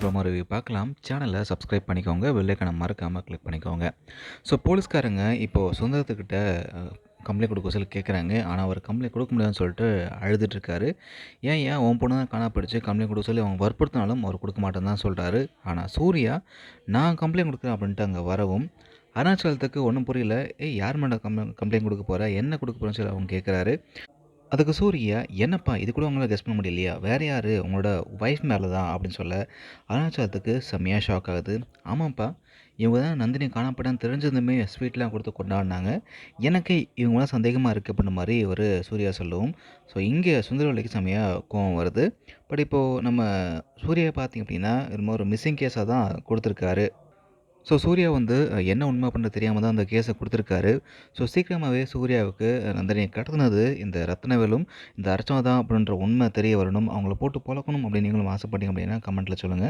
Promo review பார்க்கலாம். சேனலை subscribe பண்ணிக்கோங்க. பெல் ஐகானை மறக்காமல் கிளிக் பண்ணிக்கோங்க. ஸோ போலீஸ்காரங்க இப்போது சுந்தரத்துக்கிட்ட கம்ப்ளைண்ட் கொடுக்க சொல்லி கேட்குறாங்க. ஆனால் அவர் கம்ப்ளைண்ட் கொடுக்க முடியாதுன்னு சொல்லிட்டு அழுதுட்டுருக்காரு. ஏன் உன் பொண்ணு தான் காணா போயிடுச்சு, கம்ப்ளைண்ட் கொடுக்க சொல்லி அவங்க வற்புறுத்தினாலும் அவர் கொடுக்க மாட்டேன்னு தான் சொல்கிறாரு. ஆனால் சூர்யா நான் கம்ப்ளைண்ட் கொடுக்குறேன் அப்படின்ட்டு அங்கே வரவும் அருணாச்சலத்துக்கு ஒன்றும் புரியல. யார் மேடம் கம்ப்ளைண்ட் கொடுக்க போகிற, என்ன கொடுக்க போகிறேன்னு சொல்லி அவங்க கேட்குறாரு. அதுக்கு சூர்யா, "என்னப்பா இது கூட உங்களால கெஸ் பண்ண முடியலையா? வேற யாரு? உங்களோட ஒய்ஃப் மேல தான்" அப்படின்னு சொல்ல, அருணாச்சலத்துக்கு செம்மையா ஷாக் ஆகுது. "ஆமாப்பா, இவங்க தான் நந்தினி காணாம தெரிஞ்சதுமே ஸ்வீட்லாம் கொடுத்து கொண்டாடினாங்க. எனக்கே இவங்க மேல சந்தேகமா இருக்கு" அப்படின்ற மாரி சூர்யா சொல்லவும், ஸோ இங்கே சுந்தரவல்லிக்கு செம்மையா கோவம் வருது. பட் இப்போது நம்ம சூர்யா பார்த்தீங்க அப்படின்னா, என்னமோ ஒரு மிஸ்ஸிங் கேஸா தான் கொடுத்துருக்காரு. ஸோ சூர்யா என்ன உண்மை அப்படின்றது தெரியாம தான் அந்த கேஸை குடுத்துருக்காரு. ஸோ சீக்கிரமாவே சூர்யாவுக்கு நந்தினிய கடத்துனது இந்த ரத்னவேலும், இந்த அர்ச்சனா தான் அப்படின்ற உண்மை தெரிய வரணும். அவங்கள போட்டு பொளக்கணும் அப்படின்னு நீங்களும் ஆசைப்பட்டீங்க அப்படின்னா கமெண்ட்ல சொல்லுங்க.